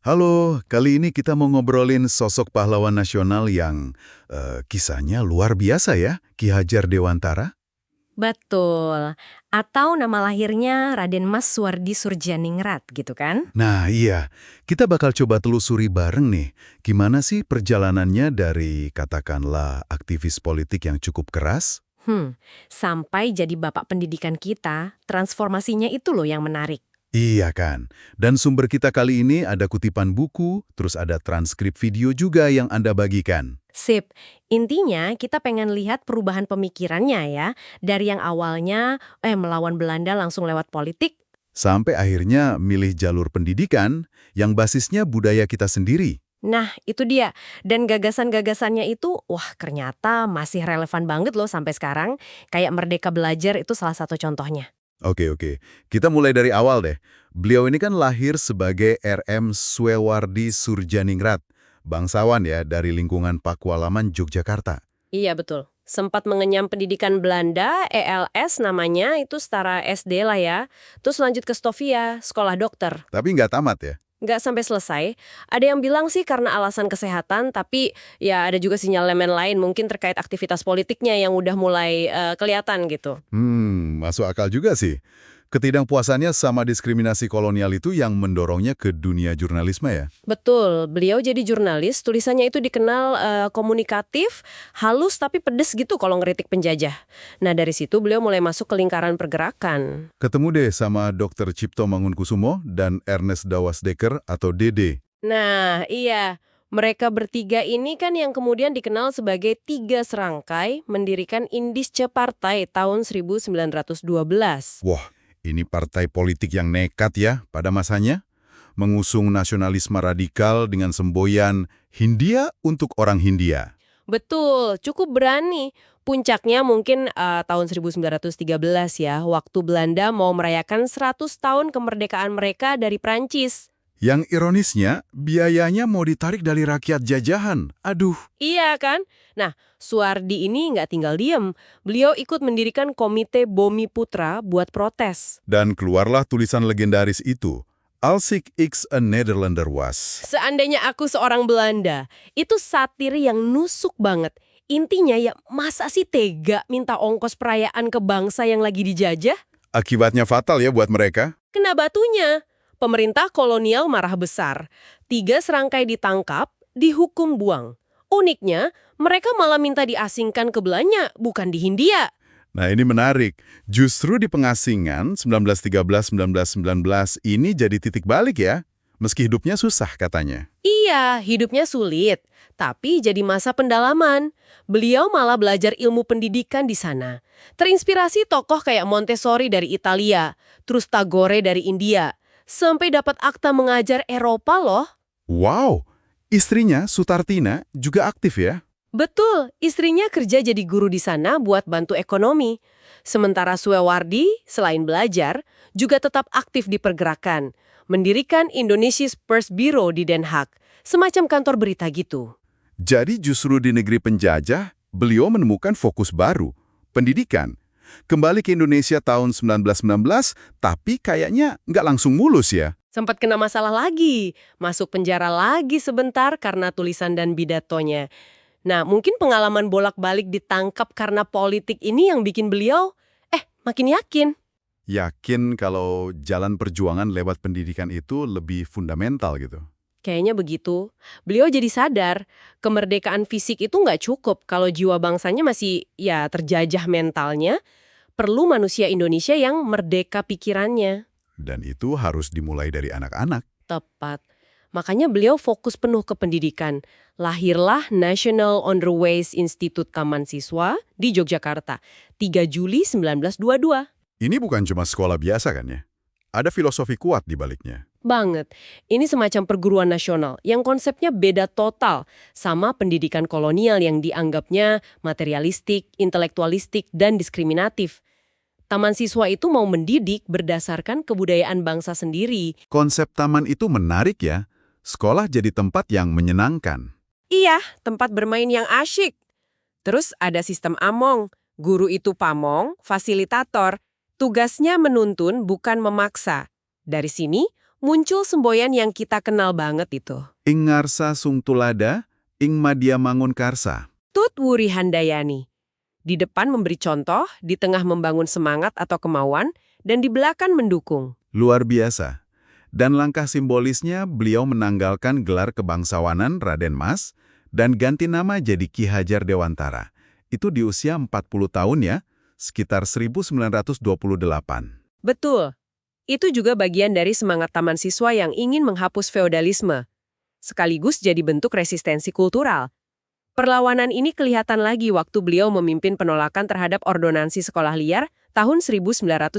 Halo, kali ini kita mau ngobrolin sosok pahlawan nasional yang kisahnya luar biasa ya, Ki Hajar Dewantara. Betul. Atau nama lahirnya Raden Mas Suwardi Surjaningrat gitu kan? Nah iya, kita bakal coba telusuri bareng nih, gimana sih perjalanannya dari katakanlah aktivis politik yang cukup keras. Sampai jadi bapak pendidikan kita, transformasinya itu loh yang menarik. Iya kan, dan sumber kita kali ini ada kutipan buku, terus ada transkrip video juga yang Anda bagikan. Sip, intinya kita pengen lihat perubahan pemikirannya ya. Dari yang awalnya, melawan Belanda langsung lewat politik. Sampai akhirnya milih jalur pendidikan yang basisnya budaya kita sendiri. Nah, itu dia. Dan gagasan-gagasannya itu, wah ternyata masih relevan banget loh sampai sekarang. Kayak Merdeka Belajar itu salah satu contohnya. Oke. Kita mulai dari awal deh. Beliau ini kan lahir sebagai RM Swewardi Surjaningrat, bangsawan ya dari lingkungan Pakualaman, Yogyakarta. Iya betul. Sempat mengenyam pendidikan Belanda, ELS namanya, itu setara SD lah ya. Terus lanjut ke Stovia, sekolah dokter. Tapi nggak tamat ya. Nggak sampai selesai. Ada yang bilang sih karena alasan kesehatan, tapi ya ada juga sinyalemen lain mungkin terkait aktivitas politiknya yang udah mulai kelihatan gitu. Masuk akal juga sih. Ketidakpuasannya sama diskriminasi kolonial itu yang mendorongnya ke dunia jurnalisme ya. Betul, beliau jadi jurnalis, tulisannya itu dikenal komunikatif, halus tapi pedes gitu kalau ngeritik penjajah. Nah dari situ beliau mulai masuk ke lingkaran pergerakan. Ketemu deh sama Dr. Cipto Mangunkusumo dan Ernest Dawasdeker atau Dede. Nah, iya. Mereka bertiga ini kan yang kemudian dikenal sebagai tiga serangkai mendirikan Indische Partai tahun 1912. Wah, ini partai politik yang nekat ya pada masanya. Mengusung nasionalisme radikal dengan semboyan Hindia untuk orang Hindia. Betul, cukup berani. Puncaknya mungkin tahun 1913 ya, waktu Belanda mau merayakan 100 tahun kemerdekaan mereka dari Prancis. Yang ironisnya, biayanya mau ditarik dari rakyat jajahan. Aduh, Iya kan? Nah, Suwardi ini nggak tinggal diem. Beliau ikut mendirikan Komite Bomi Putra buat protes. dan keluarlah tulisan legendaris itu. Als ik X a Nederlander was. Seandainya aku seorang Belanda, itu satir yang nusuk banget. Intinya ya, masa sih tega minta ongkos perayaan ke bangsa yang lagi dijajah? Akibatnya fatal ya buat mereka. Kena batunya. Pemerintah kolonial marah besar. Tiga serangkai ditangkap, dihukum buang. Uniknya, mereka malah minta diasingkan ke Belanda, bukan di Hindia. Nah ini menarik. Justru di pengasingan 1913-1919 ini jadi titik balik ya. Meski hidupnya susah katanya. Iya, hidupnya sulit, tapi jadi masa pendalaman. Beliau malah belajar ilmu pendidikan di sana. Terinspirasi tokoh kayak Montessori dari Italia, terus Tagore dari India, sampai dapat akta mengajar Eropa loh. Wow, istrinya Sutartina juga aktif ya. Betul, istrinya kerja jadi guru di sana buat bantu ekonomi. Sementara Suewardi, selain belajar, juga tetap aktif di pergerakan. Mendirikan Indonesia's First Bureau di Den Haag, semacam kantor berita gitu. Jadi justru di negeri penjajah, beliau menemukan fokus baru, pendidikan. Kembali ke Indonesia tahun 1919, tapi kayaknya nggak langsung mulus ya. Sempat kena masalah lagi, masuk penjara lagi sebentar karena tulisan dan pidatonya. Nah, mungkin pengalaman bolak-balik ditangkap karena politik ini yang bikin beliau, makin yakin. Yakin kalau jalan perjuangan lewat pendidikan itu lebih fundamental gitu. Kayaknya begitu. Beliau jadi sadar, kemerdekaan fisik itu nggak cukup kalau jiwa bangsanya masih ya terjajah mentalnya. Perlu manusia Indonesia yang merdeka pikirannya. Dan itu harus dimulai dari anak-anak. Tepat. Makanya beliau fokus penuh ke pendidikan. Lahirlah National Underways Institute Taman Siswa di Yogyakarta, 3 Juli 1922. Ini bukan cuma sekolah biasa kan ya? Ada filosofi kuat di baliknya. Banget. Ini semacam perguruan nasional yang konsepnya beda total sama pendidikan kolonial yang dianggapnya materialistik, intelektualistik, dan diskriminatif. Taman siswa itu mau mendidik berdasarkan kebudayaan bangsa sendiri. Konsep taman itu menarik ya. Sekolah jadi tempat yang menyenangkan. Iya, tempat bermain yang asyik. Terus ada sistem among. Guru itu pamong, fasilitator. Tugasnya menuntun bukan memaksa. Dari sini, muncul semboyan yang kita kenal banget itu. Ing ngarsa sung tulada, ing madya mangun karsa. Tut Wuri Handayani. Di depan memberi contoh, di tengah membangun semangat atau kemauan, dan di belakang mendukung. Luar biasa. Dan langkah simbolisnya beliau menanggalkan gelar kebangsawanan Raden Mas dan ganti nama jadi Ki Hajar Dewantara. Itu di usia 40 tahun ya, sekitar 1928. Betul. Itu juga bagian dari semangat taman siswa yang ingin menghapus feodalisme, sekaligus jadi bentuk resistensi kultural. Perlawanan ini kelihatan lagi waktu beliau memimpin penolakan terhadap ordonansi sekolah liar tahun 1932.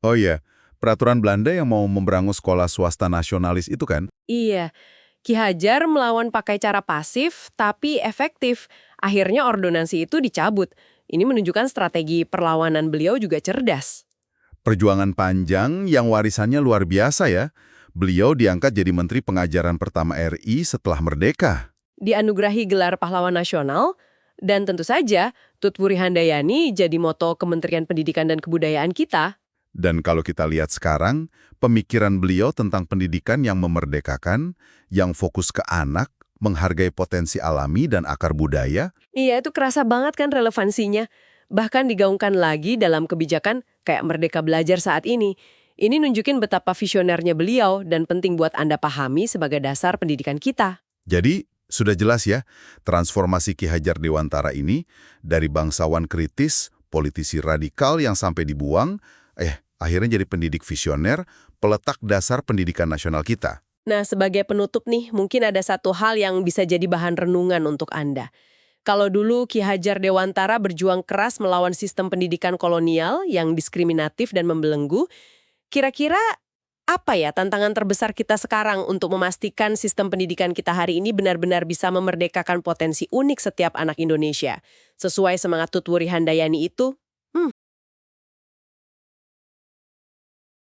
Oh iya, peraturan Belanda yang mau memberangus sekolah swasta nasionalis itu kan? Iya, Ki Hajar melawan pakai cara pasif tapi efektif. Akhirnya ordonansi itu dicabut. Ini menunjukkan strategi perlawanan beliau juga cerdas. Perjuangan panjang yang warisannya luar biasa ya. Beliau diangkat jadi Menteri Pengajaran pertama RI setelah merdeka. Dianugerahi gelar pahlawan nasional, dan tentu saja Tut Wuri Handayani jadi moto Kementerian Pendidikan dan Kebudayaan kita. Dan kalau kita lihat sekarang, pemikiran beliau tentang pendidikan yang memerdekakan, yang fokus ke anak, menghargai potensi alami dan akar budaya. Iya, itu kerasa banget kan relevansinya. Bahkan digaungkan lagi dalam kebijakan kayak Merdeka Belajar saat ini. Ini nunjukin betapa visionernya beliau dan penting buat Anda pahami sebagai dasar pendidikan kita. Jadi, sudah jelas ya, transformasi Ki Hajar Dewantara ini dari bangsawan kritis, politisi radikal yang sampai dibuang, akhirnya jadi pendidik visioner, peletak dasar pendidikan nasional kita. Nah, sebagai penutup nih, mungkin ada satu hal yang bisa jadi bahan renungan untuk Anda. Kalau dulu Ki Hajar Dewantara berjuang keras melawan sistem pendidikan kolonial yang diskriminatif dan membelenggu, kira-kira apa ya tantangan terbesar kita sekarang untuk memastikan sistem pendidikan kita hari ini benar-benar bisa memerdekakan potensi unik setiap anak Indonesia, sesuai semangat Tut Wuri Handayani itu?